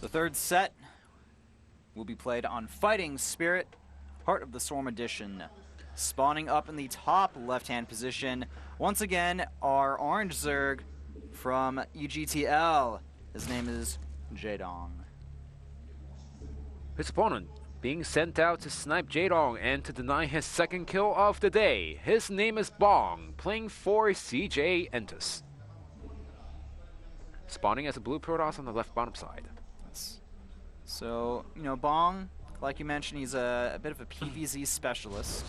The third set will be played on Fighting Spirit, part of the Swarm Edition. Spawning up in the top left-hand position, once again, our orange Zerg from EGTL. His name is Jaedong. His opponent being sent out to snipe Jaedong and to deny his second kill of the day. His name is Bong, playing for CJ Entus. Spawning as a blue Protoss on the left bottom side. Yes. So, you know, Bong, like you mentioned, he's a bit of a PvZ specialist.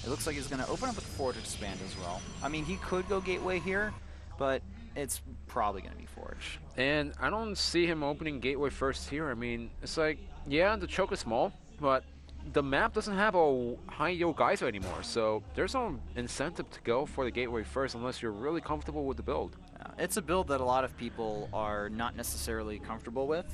It looks like he's going to open up with Forge Expand as well. I mean, he could go Gateway here, but it's probably going to be Forge. And I don't see him opening Gateway first here. I mean, it's like, yeah, the choke is small, but the map doesn't have a high yield geyser anymore, so there's no incentive to go for the Gateway first unless you're really comfortable with the build. It's a build that a lot of people are not necessarily comfortable with.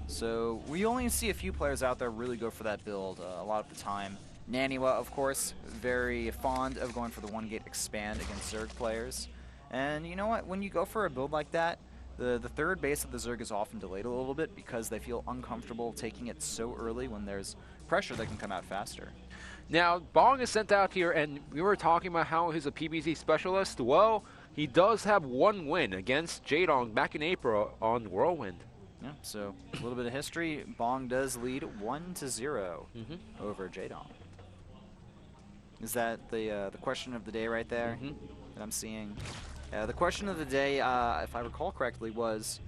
So we only see a few players out there really go for that build a lot of the time. Naniwa, of course, very fond of going for the one-gate expand against Zerg players. And you know what? When you go for a build like that, the third base of the Zerg is often delayed a little bit because they feel uncomfortable taking it so early when there's pressure that can come out faster. Now, Bong is sent out here, and we were talking about how he's a PvZ specialist. Well, he does have one win against Jaedong back in April on Whirlwind. Yeah, so a little bit of history. Bong does lead 1-0 over Jaedong. Is that the question of the day right there that I'm seeing? The question of the day, if I recall correctly, was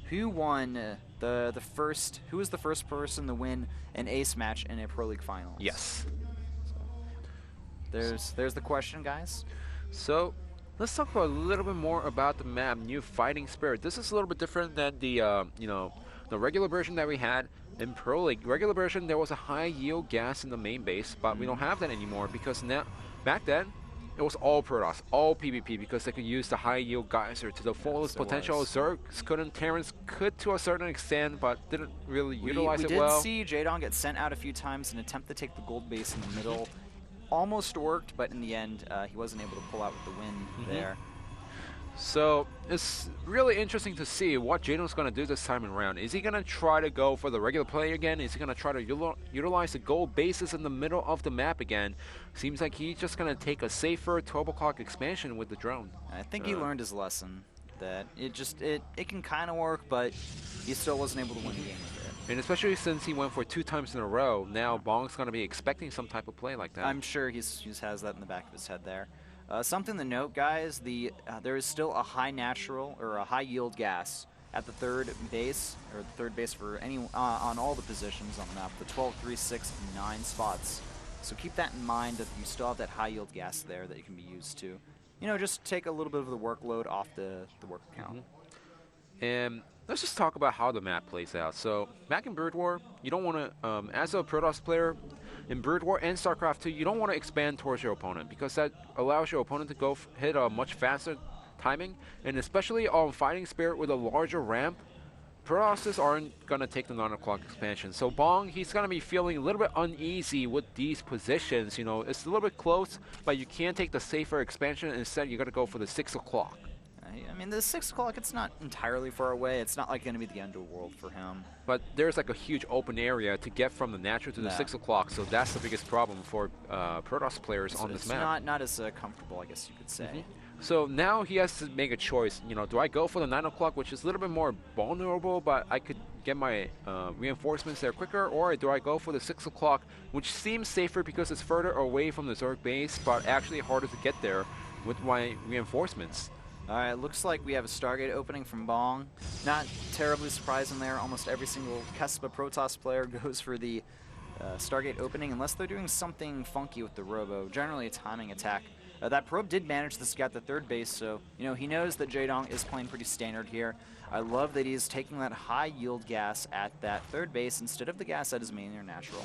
who won who was the first person to win an ace match in a Pro League Finals? Yes. So there's the question, guys. So let's talk about a little bit more about the map, New Fighting Spirit. This is a little bit different than the the regular version that we had in Pro League. Regular version, there was a high yield gas in the main base, but we don't have that anymore because now, back then, it was all Protoss, all PvP, because they could use the high yield geyser to the fullest potential. Zergs couldn't, Terrans could to a certain extent, but didn't really utilize it well. We did see Jaedong get sent out a few times in an attempt to take the gold base in the middle. Almost worked, but in the end, he wasn't able to pull out with the win there. So it's really interesting to see what Jaedong's going to do this time around. Is he going to try to go for the regular play again? Is he going to try to utilize the gold bases in the middle of the map again? Seems like he's just going to take a safer 12 o'clock expansion with the drone. I think he learned his lesson, that it can kind of work, but he still wasn't able to win the game with it. And especially since he went for 2 times in a row, now Bong's going to be expecting some type of play like that. I'm sure he has that in the back of his head there. Something to note, guys, there is still a high natural or a high yield gas at the third base, or the third base for any on all the positions on the map, the 12, 3, 6, and 9 spots. So keep that in mind, that you still have that high yield gas there that you can be used to. You know, just take a little bit of the workload off the work account. And let's just talk about how the map plays out. So back in Brood War, you don't want to, as a Protoss player, in Brood War and Starcraft 2, you don't want to expand towards your opponent because that allows your opponent to go hit a much faster timing, and especially on Fighting Spirit with a larger ramp, Protosses aren't going to take the 9 o'clock expansion. So Bong, he's going to be feeling a little bit uneasy with these positions. You know, it's a little bit close, but you can't take the safer expansion. Instead, you got to go for the 6 o'clock. I mean, the 6 o'clock, it's not entirely far away. It's not like going to be the end of the world for him. But there's like a huge open area to get from the natural to the 6 o'clock, so that's the biggest problem for Protoss players on this map. It's not as comfortable, I guess you could say. So now he has to make a choice. You know, do I go for the 9 o'clock, which is a little bit more vulnerable, but I could get my reinforcements there quicker, or do I go for the 6 o'clock, which seems safer because it's further away from the Zerg base, but actually harder to get there with my reinforcements? Alright, looks like we have a Stargate opening from Bong. Not terribly surprising there. Almost every single Kespa Protoss player goes for the Stargate opening unless they're doing something funky with the Robo. Generally a timing attack. That probe did manage to scout the third base, so you know he knows that Jaedong is playing pretty standard here. I love that he's taking that high yield gas at that third base instead of the gas at his main or natural.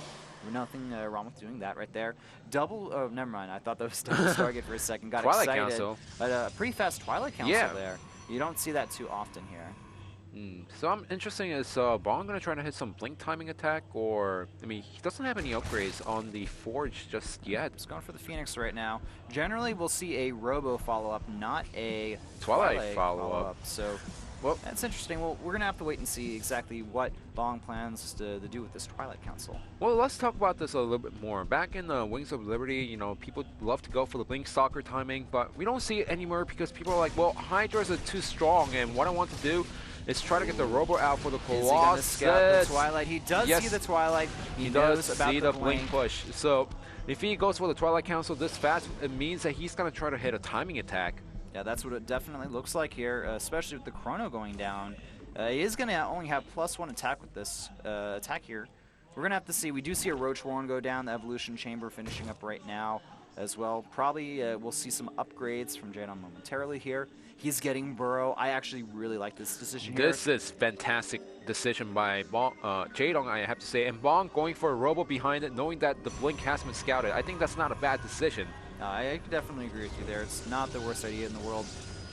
Nothing wrong with doing that right there. Double, oh, never mind. I thought that was double Stargate for a second. Got Twilight excited. Council. But a pretty fast Twilight Council there. You don't see that too often here. So I'm interesting, is Bong going to try to hit some blink timing attack, or, I mean, he doesn't have any upgrades on the Forge just yet. He's going for the Phoenix right now. Generally, we'll see a Robo follow-up, not a Twilight follow-up. So Well, that's interesting. Well, we're going to have to wait and see exactly what Bong plans to do with this Twilight Council. Well, let's talk about this a little bit more. Back in the Wings of Liberty, you know, people love to go for the Blink Stalker timing, but we don't see it anymore because people are like, well, Hydras are too strong, and what I want to do is try to get the Robo out for the Colossus. Is he going to scout the Twilight? He does see the Twilight. He does see the Blink push. So if he goes for the Twilight Council this fast, it means that he's going to try to hit a timing attack. Yeah, that's what it definitely looks like here, especially with the Chrono going down. He is going to only have +1 attack with this attack here. We're going to have to see. We do see a Roach Warren go down, the Evolution Chamber finishing up right now as well. Probably we'll see some upgrades from Jaedong momentarily here. He's getting Burrow. I actually really like this decision here. This is fantastic decision by Bong, Jaedong, I have to say. And Bong going for a Robo behind it, knowing that the Blink has been scouted. I think that's not a bad decision. I definitely agree with you there. It's not the worst idea in the world.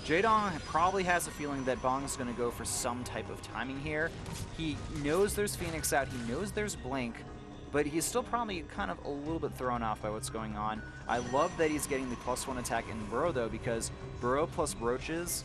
Jaedong probably has a feeling that Bong's going to go for some type of timing here. He knows there's Phoenix out. He knows there's Blink. But he's still probably kind of a little bit thrown off by what's going on. I love that he's getting the +1 attack in Burrow, though, because Burrow plus Roaches,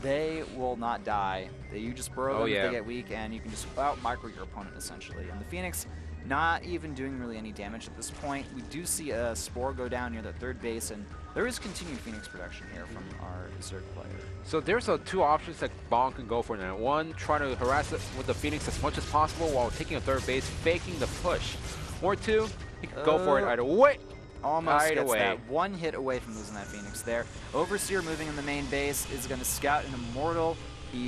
they will not die. You just Burrow them if they get weak, and you can just out-micro your opponent, essentially. And the Phoenix, not even doing really any damage at this point. We do see a Spore go down near the third base, and there is continued Phoenix production here from our Zerg player. So there's two options that Bong can go for now. One, try to harass it with the Phoenix as much as possible while taking a third base, faking the push. Or two, he can go for it either way. Almost gets that one hit away from losing that Phoenix there. Overseer moving in the main base is going to scout an Immortal. He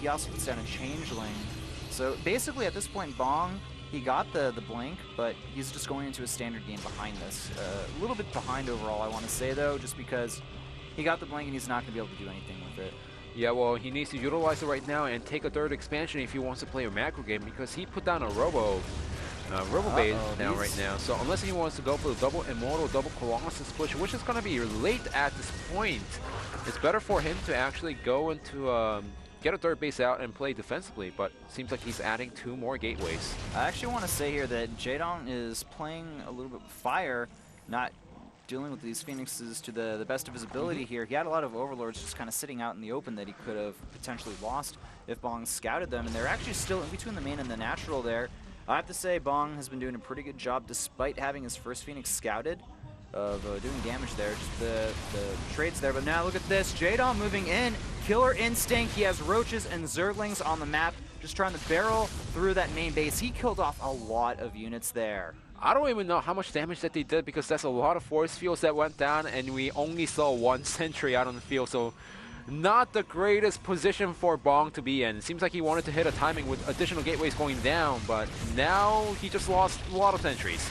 also puts down a Changeling. So basically at this point, Bong, he got the Blink, but he's just going into a standard game behind this. A little bit behind overall, I want to say, though, just because he got the Blink and he's not going to be able to do anything with it. Yeah, well, he needs to utilize it right now and take a third expansion if he wants to play a macro game, because he put down a Robo base now right now. So unless he wants to go for the double Immortal, double Colossus push, which is going to be late at this point, it's better for him to actually go into get a third base out and play defensively, but seems like he's adding 2 more gateways. I actually want to say here that Jaedong is playing a little bit with fire, not dealing with these Phoenixes to the best of his ability here. He had a lot of Overlords just kind of sitting out in the open that he could have potentially lost if Bong scouted them, and they're actually still in between the main and the natural there. I have to say Bong has been doing a pretty good job despite having his first Phoenix scouted of doing damage there, just the trades there. But now look at this, Jaedong moving in, Killer Instinct. He has Roaches and Zerglings on the map, just trying to barrel through that main base. He killed off a lot of units there. I don't even know how much damage that they did, because that's a lot of force fields that went down, and we only saw 1 sentry out on the field, so not the greatest position for Bong to be in. It seems like he wanted to hit a timing with additional gateways going down, but now he just lost a lot of sentries.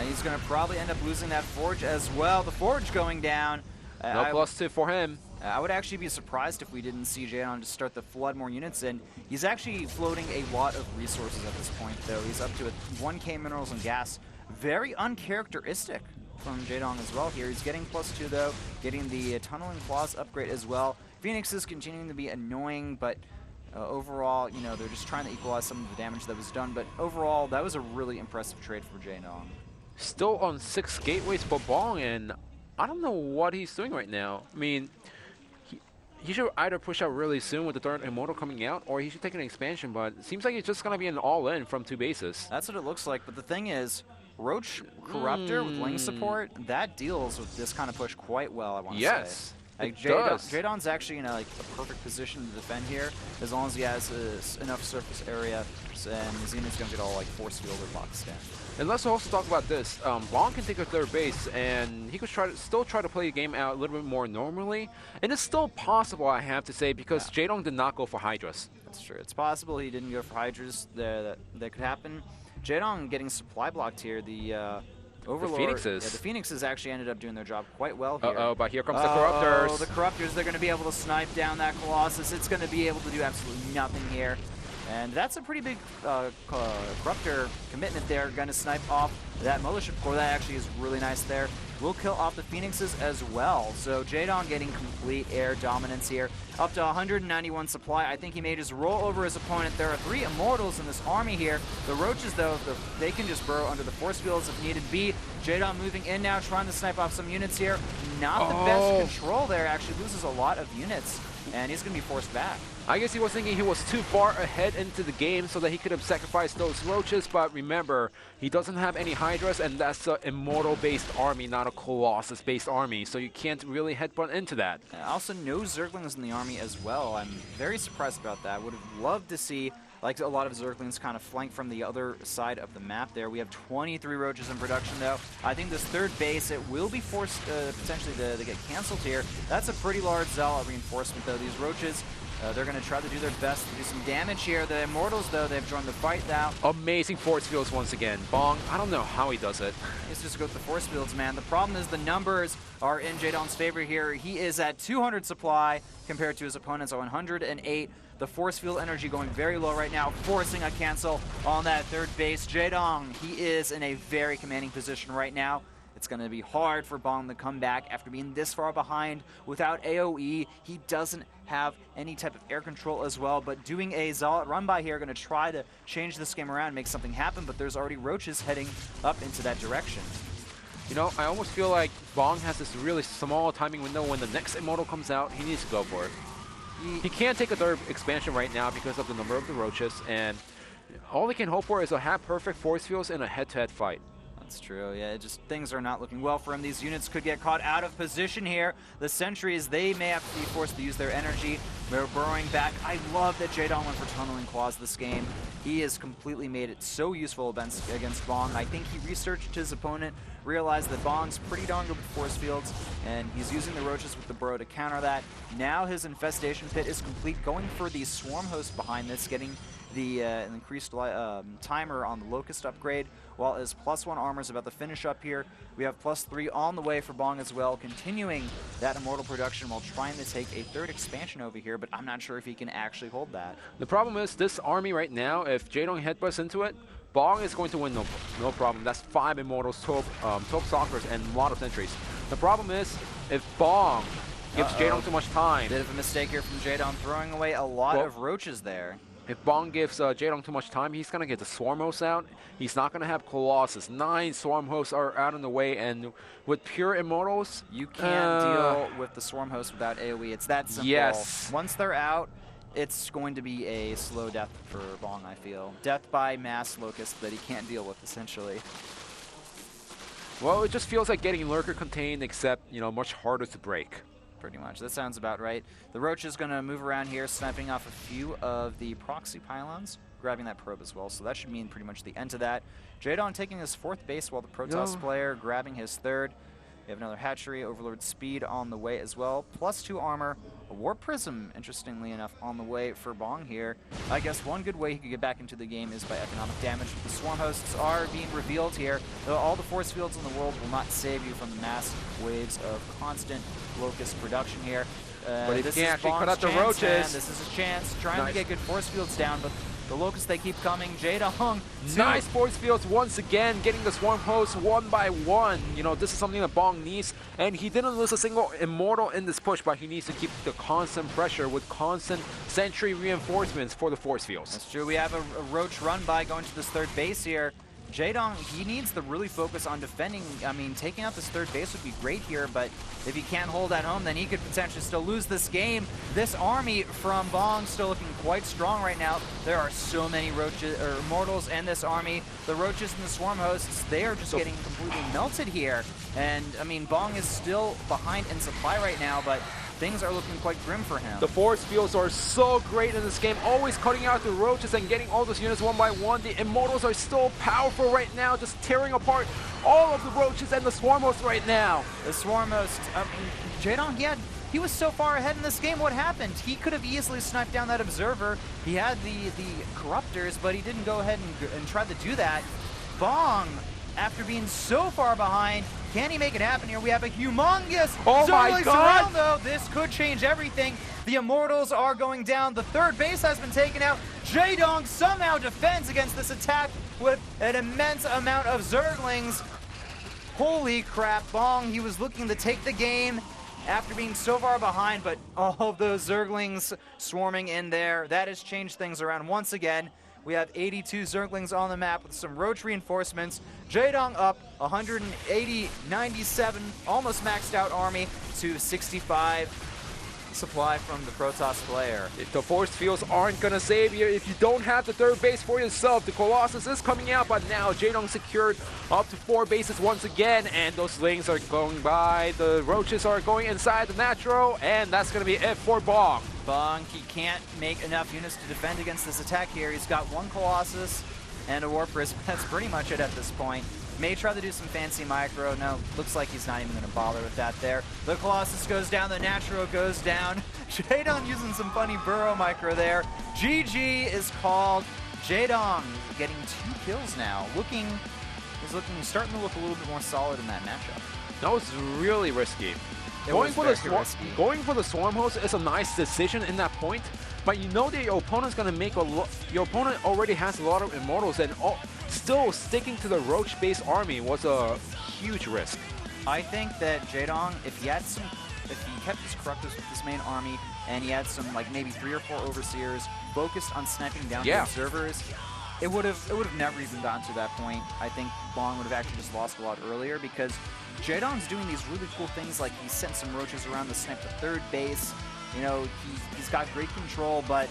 He's going to probably end up losing that Forge as well. The Forge going down. No +2 for him. I would actually be surprised if we didn't see Jaedong just start to flood more units in. He's actually floating a lot of resources at this point, though. He's up to 1k minerals and gas. Very uncharacteristic from Jaedong as well here. He's getting +2, though, getting the Tunneling Claws upgrade as well. Phoenix is continuing to be annoying, but overall, you know, they're just trying to equalize some of the damage that was done. But overall, that was a really impressive trade for Jaedong. Still on 6 gateways for Bong, and I don't know what he's doing right now. I mean, he should either push out really soon with the third Immortal coming out, or he should take an expansion, but it seems like it's just going to be an all-in from 2 bases. That's what it looks like, but the thing is, Roach Corruptor with Ling support, that deals with this kind of push quite well, I want to say. Yes, like Jaedong's actually in a perfect position to defend here, as long as he has enough surface area, and his unit's going to get all like force field or boxed in. And let's also talk about this. Bong can take a third base, and he could still try to play the game out a little bit more normally. And it's still possible, I have to say, because Jaedong did not go for Hydras. That's true. It's possible he didn't go for Hydras. That could happen. Jaedong getting supply blocked here. The Overlord, Phoenixes. the Phoenixes actually ended up doing their job quite well here. Uh-oh, but here comes the Corruptors. Oh, the Corruptors, they're going to be able to snipe down that Colossus. It's going to be able to do absolutely nothing here. And that's a pretty big Corruptor commitment there. Going to snipe off that Mothership Core. That actually is really nice there. Will kill off the Phoenixes as well. So Jaedong getting complete air dominance here. Up to 191 supply. I think he may just roll over his opponent. There are 3 Immortals in this army here. The Roaches, though, they can just burrow under the force fields if needed be. Jaedong moving in now, trying to snipe off some units here. Not the best control there. Actually loses a lot of units. and he's going to be forced back. I guess he was thinking he was too far ahead into the game so that he could have sacrificed those roaches, but remember, he doesn't have any Hydras, and that's an Immortal-based army, not a Colossus-based army, so you can't really headbutt into that. Also, no Zerglings in the army as well. I'm very surprised about that. Would have loved to see like a lot of Zerglings kind of flank from the other side of the map there. We have 23 roaches in production, though. I think this third base, it will be forced potentially to get canceled here. That's a pretty large Zealot reinforcement, though. These roaches, they're going to try to do their best to do some damage here. The Immortals, though, they've joined the fight now. Amazing force fields once again. Bong, I don't know how he does it. It's just go with the force fields, man. The problem is the numbers are in Jaedong's favor here. He is at 200 supply compared to his opponent's 108. The force field energy going very low right now, forcing a cancel on that third base. Jaedong, he is in a very commanding position right now. It's going to be hard for Bong to come back after being this far behind without AoE. He doesn't have any type of air control as well, but doing a Zealot run by here, going to try to change this game around, make something happen, but there's already roaches heading up into that direction. You know, I almost feel like Bong has this really small timing window. When the next Immortal comes out, he needs to go for it. He can't take a third expansion right now because of the number of the roaches, and all he can hope for is to have perfect force fields in a head-to-head fight. That's true, yeah, things are not looking well for him. These units could get caught out of position here. The sentries, they may have to be forced to use their energy. They're burrowing back. I love that Jaedong went for Tunneling Claws this game. He has completely made it so useful against Bong. I think he researched his opponent, realized that Bong's pretty darn good with force fields, and he's using the roaches with the burrow to counter that. Now his infestation pit is complete, going for the swarm host behind this, getting the increased timer on the Locust upgrade, while his +1 armor is about to finish up here. We have +3 on the way for Bong as well, continuing that Immortal production while trying to take a third expansion over here, but I'm not sure if he can actually hold that. The problem is this army right now, if Jaedong headbutts into it, Bong is going to win no problem. That's 5 Immortals, 12 Stalkers, and a lot of sentries. The problem is, if Bong gives Jaedong too much time... Bit of a mistake here from Jaedong, throwing away a lot of roaches there. If Bong gives Jaedong too much time, he's going to get the Swarm Hosts out. He's not going to have Colossus. 9 Swarm Hosts are out in the way, and with pure Immortals... You can't deal with the Swarm Hosts without AoE. It's that simple. Yes. Once they're out, it's going to be a slow death for Bong, I feel. Death by mass Locust that he can't deal with, essentially. Well, it just feels like getting Lurker contained, except, you know, much harder to break. Pretty much. That sounds about right. The Roach is going to move around here, sniping off a few of the proxy pylons, grabbing that probe as well, so that should mean pretty much the end to that. Jaedong taking his 4th base while the Protoss player grabbing his 3rd. We have another hatchery, Overlord Speed on the way as well, +2 armor, a Warp Prism, interestingly enough, on the way for Bong here. I guess one good way he could get back into the game is by economic damage. The Swarm Hosts are being revealed here, though all the force fields in the world will not save you from the mass waves of constant Locust production here. But he can't actually cut out the roaches. Man. This is his chance, trying to get good force fields down, but the Locusts, they keep coming. Jaedong. Nice force fields once again, getting the Swarm Hosts 1 by 1. You know, this is something that Bong needs, and he didn't lose a single Immortal in this push, but he needs to keep the constant pressure with constant sentry reinforcements for the force fields. That's true. We have a Roach run by going to this 3rd base here. Jaedong, he needs to really focus on defending. I mean, taking out this 3rd base would be great here, but if he can't hold that home, then he could potentially still lose this game. This army from Bong still looking quite strong right now. There are so many roaches or Immortals in this army. The roaches and the Swarm Hosts, they are just getting completely melted here. And, I mean, Bong is still behind in supply right now, but things are looking quite grim for him. The force fields are so great in this game, always cutting out the roaches and getting all those units 1 by 1. The Immortals are so powerful right now, just tearing apart all of the roaches and the Swarm Hosts right now. The Swarm Host, Jaedong, he was so far ahead in this game. What happened? He could have easily sniped down that Observer. He had the Corruptors, but he didn't go ahead and try to do that. Bong, after being so far behind, can he make it happen here? We have a humongous my God! Around, though. This could change everything. The Immortals are going down. The 3rd base has been taken out. Jaedong somehow defends against this attack with an immense amount of Zerglings. Holy crap, Bong, he was looking to take the game after being so far behind, but all of those Zerglings swarming in there, that has changed things around once again. We have 82 Zerglings on the map with some Roach reinforcements. Jaedong up 180, 97, almost maxed out army to 65. supply from the Protoss player. If the force fields aren't gonna save you, if you don't have the third base for yourself, the Colossus is coming out, but now Jaedong secured up to 4 bases once again, and those Lings are going by, the Roaches are going inside the Natural, and that's gonna be it for Bong. Bong, he can't make enough units to defend against this attack here. He's got 1 Colossus and a War Prism. That's pretty much it at this point. May try to do some fancy micro. No, looks like he's not even going to bother with that there. The Colossus goes down, the Natural goes down. Jaedong using some funny burrow micro there. GG is called. Jaedong getting 2 kills now. He's starting to look a little bit more solid in that matchup. That was really risky. Going for the Swarm Host is a nice decision in that point, but you know that your opponent's gonna make your opponent already has a lot of Immortals, and still sticking to the Roach-based army was a huge risk. I think that Jaedong, if he kept his Corruptors with his main army, and he had some like maybe 3 or 4 Overseers focused on sniping down the Observers, it would have never even gotten to that point. I think Bong would have actually just lost a lot earlier, because Jaedong's doing these really cool things, like he sent some Roaches around to snipe the 3rd base. You know, he's got great control, but